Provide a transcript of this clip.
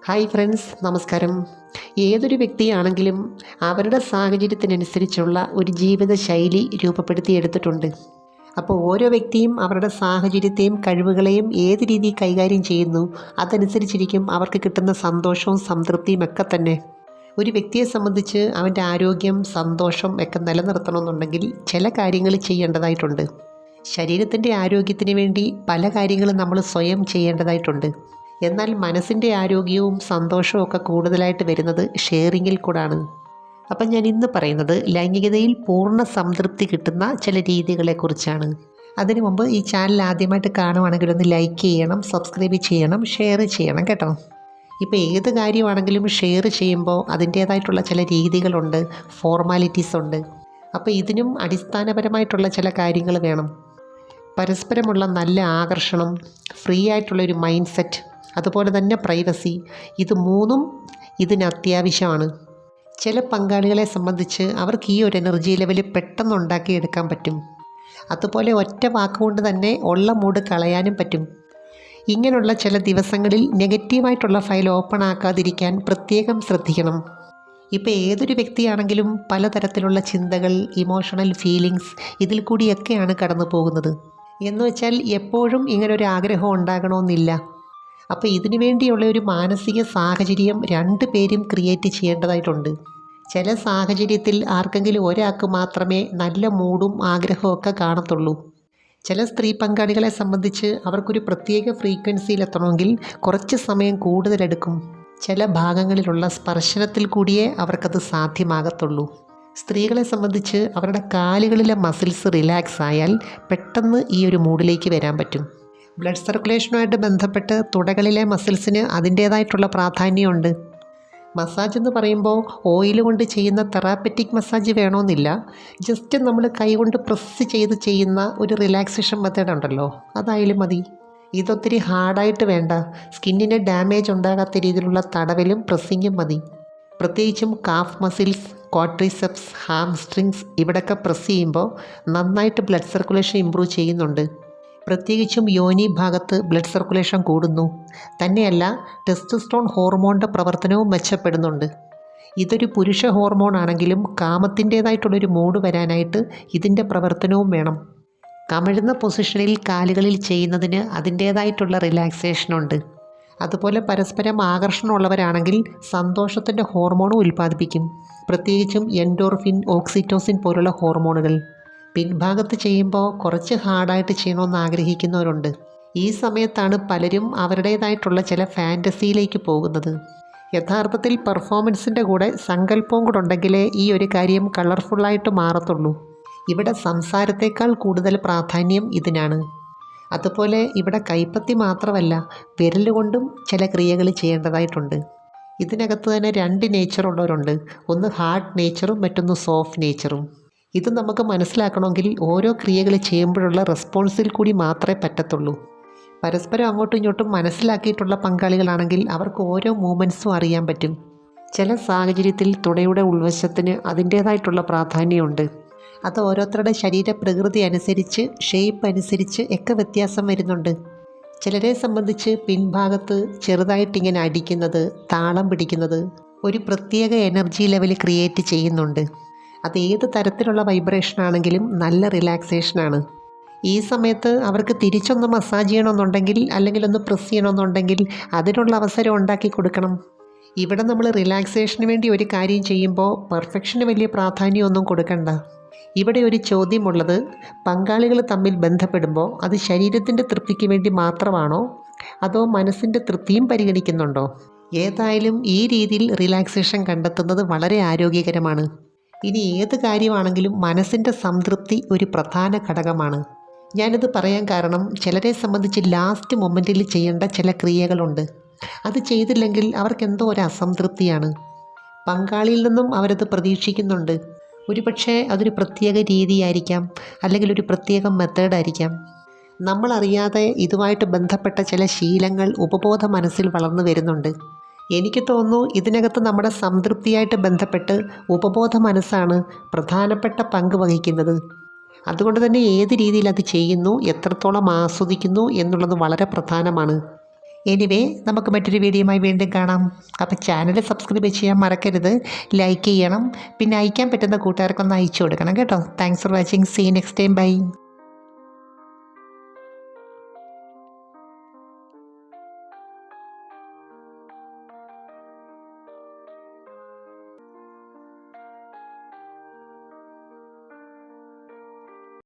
Hi friends, നമസ്കാരം. ഏതൊരു വ്യക്തിയാണെങ്കിലും അവരുടെ സാഹചര്യത്തിനനുസരിച്ചുള്ള ഒരു ജീവിത ശൈലി രൂപപ്പെടുത്തിയെടുത്തിട്ടുണ്ട്. അപ്പോൾ ഓരോ വ്യക്തിയും അവരുടെ സാഹചര്യത്തെയും കഴിവുകളെയും ഏത് രീതിയിൽ കൈകാര്യം ചെയ്യുന്നു, അതനുസരിച്ചിരിക്കും അവർക്ക് കിട്ടുന്ന സന്തോഷവും സംതൃപ്തിയും ഒക്കെ തന്നെ. ഒരു വ്യക്തിയെ സംബന്ധിച്ച് അവൻ്റെ ആരോഗ്യം, സന്തോഷം ഒക്കെ നിലനിർത്തണമെന്നുണ്ടെങ്കിൽ ചില കാര്യങ്ങൾ ചെയ്യേണ്ടതായിട്ടുണ്ട്. ശരീരത്തിൻ്റെ ആരോഗ്യത്തിന് വേണ്ടി പല കാര്യങ്ങളും നമ്മൾ സ്വയം ചെയ്യേണ്ടതായിട്ടുണ്ട്. എന്നാൽ മനസ്സിൻ്റെ ആരോഗ്യവും സന്തോഷവും ഒക്കെ കൂടുതലായിട്ട് വരുന്നത് ഷെയറിങ്ങിൽ കൂടാണ്. അപ്പം ഞാൻ ഇന്ന് പറയുന്നത് ലൈംഗികതയിൽ പൂർണ്ണ സംതൃപ്തി കിട്ടുന്ന ചില രീതികളെക്കുറിച്ചാണ്. അതിനു മുമ്പ് ഈ ചാനൽ ആദ്യമായിട്ട് കാണുവാണെങ്കിൽ ഒന്ന് ലൈക്ക് ചെയ്യണം, സബ്സ്ക്രൈബ് ചെയ്യണം, ഷെയർ ചെയ്യണം കേട്ടോ. ഇപ്പോൾ ഏത് കാര്യമാണെങ്കിലും ഷെയർ ചെയ്യുമ്പോൾ അതിൻ്റേതായിട്ടുള്ള ചില രീതികളുണ്ട്, ഫോർമാലിറ്റീസ് ഉണ്ട്. അപ്പോൾ ഇതിനും അടിസ്ഥാനപരമായിട്ടുള്ള ചില കാര്യങ്ങൾ വേണം. പരസ്പരമുള്ള നല്ല ആകർഷണം, ഫ്രീ ആയിട്ടുള്ളൊരു മൈൻഡ് സെറ്റ്, അതുപോലെ തന്നെ പ്രൈവസി, ഇത് മൂന്നും ഇതിന് അത്യാവശ്യമാണ്. ചില പങ്കാളികളെ സംബന്ധിച്ച് അവർക്ക് ഈ ഒരു എനർജി ലെവൽ പെട്ടെന്ന് ഉണ്ടാക്കിയെടുക്കാൻ പറ്റും. അതുപോലെ ഒറ്റ വാക്കുകൊണ്ട് തന്നെ ഉള്ള മൂഡ് കളയാനും പറ്റും. ഇങ്ങനെയുള്ള ചില ദിവസങ്ങളിൽ നെഗറ്റീവായിട്ടുള്ള ഫയൽ ഓപ്പൺ ആക്കാതിരിക്കാൻ പ്രത്യേകം ശ്രദ്ധിക്കണം. ഇപ്പോൾ ഏതൊരു വ്യക്തിയാണെങ്കിലും പലതരത്തിലുള്ള ചിന്തകൾ, ഇമോഷണൽ ഫീലിങ്സ് ഇതിൽ കൂടിയൊക്കെയാണ് കടന്നു പോകുന്നത്. എന്ന് വെച്ചാൽ എപ്പോഴും ഇങ്ങനൊരു ആഗ്രഹം ഉണ്ടാകണമെന്നില്ല. അപ്പോൾ ഇതിനു വേണ്ടിയുള്ള ഒരു മാനസിക സാഹചര്യം രണ്ടു പേരും ക്രിയേറ്റ് ചെയ്യേണ്ടതായിട്ടുണ്ട്. ചില സാഹചര്യത്തിൽ ആർക്കെങ്കിലും ഒരാൾക്ക് മാത്രമേ നല്ല മൂഡും ആഗ്രഹവും ഒക്കെ കാണത്തുള്ളൂ. ചില സ്ത്രീ പങ്കാളികളെ സംബന്ധിച്ച് അവർക്കൊരു പ്രത്യേക ഫ്രീക്വൻസിയിലെത്തണമെങ്കിൽ കുറച്ച് സമയം കൂടുതലെടുക്കും. ചില ഭാഗങ്ങളിലുള്ള സ്പർശനത്തിൽ കൂടിയേ അവർക്കത് സാധ്യമാകത്തുള്ളൂ. സ്ത്രീകളെ സംബന്ധിച്ച് അവരുടെ കാലുകളിലെ മസിൽസ് റിലാക്സ് ആയാൽ പെട്ടെന്ന് ഈ ഒരു മൂഡിലേക്ക് വരാൻ പറ്റും. ബ്ലഡ് സർക്കുലേഷനുമായിട്ട് ബന്ധപ്പെട്ട് തുടകളിലെ മസിൽസിന് അതിൻ്റേതായിട്ടുള്ള പ്രാധാന്യമുണ്ട്. മസാജ് എന്ന് പറയുമ്പോൾ ഓയിൽ കൊണ്ട് ചെയ്യുന്ന തെറാപ്പറ്റിക് മസാജ് വേണമെന്നില്ല. ജസ്റ്റ് നമ്മൾ കൈകൊണ്ട് പ്രസ് ചെയ്ത് ചെയ്യുന്ന ഒരു റിലാക്സേഷൻ മെത്തേഡ് ഉണ്ടല്ലോ, അതായാലും മതി. ഇതൊത്തിരി ഹാർഡായിട്ട് വേണ്ട. സ്കിന്നിന് ഡാമേജ് ഉണ്ടാകാത്ത രീതിയിലുള്ള തടവലും പ്രസ്സിങ്ങും മതി. പ്രത്യേകിച്ചും കാഫ് മസിൽസ്, ക്വാഡ്രിസെപ്സ്, ഹാംസ്ട്രിങ്സ് ഇവിടെയൊക്കെ പ്രസ് ചെയ്യുമ്പോൾ നന്നായിട്ട് ബ്ലഡ് സർക്കുലേഷൻ ഇമ്പ്രൂവ് ചെയ്യുന്നുണ്ട്. പ്രത്യേകിച്ചും യോനി ഭാഗത്ത് ബ്ലഡ് സർക്കുലേഷൻ കൂടുന്നു. തന്നെയല്ല, ടെസ്റ്റോസ്റ്ററോൺ ഹോർമോണിൻ്റെ പ്രവർത്തനവും മെച്ചപ്പെടുന്നുണ്ട്. ഇതൊരു പുരുഷ ഹോർമോൺ ആണെങ്കിലും കാമത്തിൻ്റേതായിട്ടുള്ളൊരു മൂഡ് വരാനായിട്ട് ഇതിൻ്റെ പ്രവർത്തനവും വേണം. കമിഴ്ന്ന പൊസിഷനിൽ കാലുകളിൽ ചെയ്യുന്നതിന് അതിൻ്റേതായിട്ടുള്ള റിലാക്സേഷനുണ്ട്. അതുപോലെ പരസ്പരം ആകർഷണമുള്ളവരാണെങ്കിൽ സന്തോഷത്തിൻ്റെ ഹോർമോണും ഉൽപ്പാദിപ്പിക്കും. പ്രത്യേകിച്ചും എൻഡോർഫിൻ, ഓക്സിറ്റോസിൻ പോലുള്ള ഹോർമോണുകൾ. പിൻഭാഗത്ത് ചെയ്യുമ്പോൾ കുറച്ച് ഹാർഡായിട്ട് ചെയ്യണമെന്ന് ആഗ്രഹിക്കുന്നവരുണ്ട്. ഈ സമയത്താണ് പലരും അവരുടേതായിട്ടുള്ള ചില ഫാൻറ്റസിയിലേക്ക് പോകുന്നത്. യഥാർത്ഥത്തിൽ പെർഫോമൻസിൻ്റെ കൂടെ സങ്കല്പവും കൂടെ ഉണ്ടെങ്കിലേ ഈ ഒരു കാര്യം കളർഫുള്ളായിട്ട് മാറത്തുള്ളൂ. ഇവിടെ സംസാരത്തേക്കാൾ കൂടുതൽ പ്രാധാന്യം ഇതിനാണ്. അതുപോലെ ഇവിടെ കൈപ്പത്തി മാത്രമല്ല, വിരലുകൊണ്ടും ചില ക്രിയകൾ ചെയ്യേണ്ടതായിട്ടുണ്ട്. ഇതിനകത്ത് തന്നെ രണ്ട് നേച്ചറുള്ളവരുണ്ട്. ഒന്ന് ഹാർഡ് നേച്ചറും മറ്റൊന്ന് സോഫ്റ്റ് നേച്ചറും. ഇത് നമുക്ക് മനസ്സിലാക്കണമെങ്കിൽ ഓരോ ക്രിയകൾ ചെയ്യുമ്പോഴുള്ള റെസ്പോൺസിൽ കൂടി മാത്രമേ പറ്റത്തുള്ളൂ. പരസ്പരം അങ്ങോട്ടും ഇങ്ങോട്ടും മനസ്സിലാക്കിയിട്ടുള്ള പങ്കാളികളാണെങ്കിൽ അവർക്ക് ഓരോ മൂവ്മെൻറ്റ്സും അറിയാൻ പറ്റും. ചില സാഹചര്യത്തിൽ തുടയുടെ ഉൾവശത്തിന് അതിൻ്റേതായിട്ടുള്ള പ്രാധാന്യമുണ്ട്. അത് ഓരോരുത്തരുടെ ശരീരപ്രകൃതി അനുസരിച്ച്, ഷേപ്പ് അനുസരിച്ച് ഒക്കെ വ്യത്യാസം വരുന്നുണ്ട്. ചിലരെ സംബന്ധിച്ച് പിൻഭാഗത്ത് ചെറുതായിട്ടിങ്ങനെ അടിക്കുന്നത്, താളം പിടിക്കുന്നത് ഒരു പ്രത്യേക എനർജി ലെവൽ ക്രിയേറ്റ് ചെയ്യുന്നുണ്ട്. അത് ഏത് തരത്തിലുള്ള വൈബ്രേഷൻ ആണെങ്കിലും നല്ല റിലാക്സേഷനാണ്. ഈ സമയത്ത് അവർക്ക് തിരിച്ചൊന്ന് മസാജ് ചെയ്യണമെന്നുണ്ടെങ്കിൽ, അല്ലെങ്കിൽ ഒന്ന് പ്രസ് ചെയ്യണമെന്നുണ്ടെങ്കിൽ അതിനുള്ള അവസരം ഉണ്ടാക്കി കൊടുക്കണം. ഇവിടെ നമ്മൾ റിലാക്സേഷന് വേണ്ടി ഒരു കാര്യം ചെയ്യുമ്പോൾ പെർഫെക്ഷന് വലിയ പ്രാധാന്യമൊന്നും കൊടുക്കണ്ട. ഇവിടെ ഒരു ചോദ്യമുള്ളത്, പങ്കാളികൾ തമ്മിൽ ബന്ധപ്പെടുമ്പോൾ അത് ശരീരത്തിൻ്റെ തൃപ്തിക്ക് വേണ്ടി മാത്രമാണോ, അതോ മനസ്സിൻ്റെ തൃപ്തിയും പരിഗണിക്കുന്നുണ്ടോ? ഏതായാലും ഈ രീതിയിൽ റിലാക്സേഷൻ കണ്ടെത്തുന്നത് വളരെ ആരോഗ്യകരമാണ്. ഇനി ഏത് കാര്യമാണെങ്കിലും മനസ്സിൻ്റെ സംതൃപ്തി ഒരു പ്രധാന ഘടകമാണ്. ഞാനിത് പറയാൻ കാരണം, ചിലരെ സംബന്ധിച്ച് ലാസ്റ്റ് മൊമെൻറ്റിൽ ചെയ്യേണ്ട ചില ക്രിയകളുണ്ട്. അത് ചെയ്തില്ലെങ്കിൽ അവർക്കെന്തോ ഒരു അസംതൃപ്തിയാണ്. പങ്കാളിയിൽ നിന്നും അവരത് പ്രതീക്ഷിക്കുന്നുണ്ട്. ഒരുപക്ഷെ അതൊരു പ്രത്യേക രീതിയായിരിക്കാം, അല്ലെങ്കിൽ ഒരു പ്രത്യേക മെത്തേഡായിരിക്കാം. നമ്മളറിയാതെ ഇതുമായിട്ട് ബന്ധപ്പെട്ട ചില ശീലങ്ങൾ ഉപബോധ മനസ്സിൽ വളർന്നു വരുന്നുണ്ട്. എനിക്ക് തോന്നുന്നു ഇതിനകത്ത് നമ്മുടെ സംതൃപ്തിയായിട്ട് ബന്ധപ്പെട്ട് ഉപബോധ മനസ്സാണ് പ്രധാനപ്പെട്ട പങ്ക് വഹിക്കുന്നത്. അതുകൊണ്ട് തന്നെ ഏത് രീതിയിൽ അത് ചെയ്യുന്നു, എത്രത്തോളം ആസ്വദിക്കുന്നു എന്നുള്ളത് വളരെ പ്രധാനമാണ്. എനിവേ നമുക്ക് മറ്റൊരു വീഡിയോയുമായി വീണ്ടും കാണാം. അപ്പോൾ ചാനൽ സബ്സ്ക്രൈബ് ചെയ്യാൻ മറക്കരുത്, ലൈക്ക് ചെയ്യണം, പിന്നെ അയക്കാൻ പറ്റുന്ന കൂട്ടുകാർക്കൊന്ന് അയച്ചു കൊടുക്കണം കേട്ടോ. Thanks for watching. See you next time. By.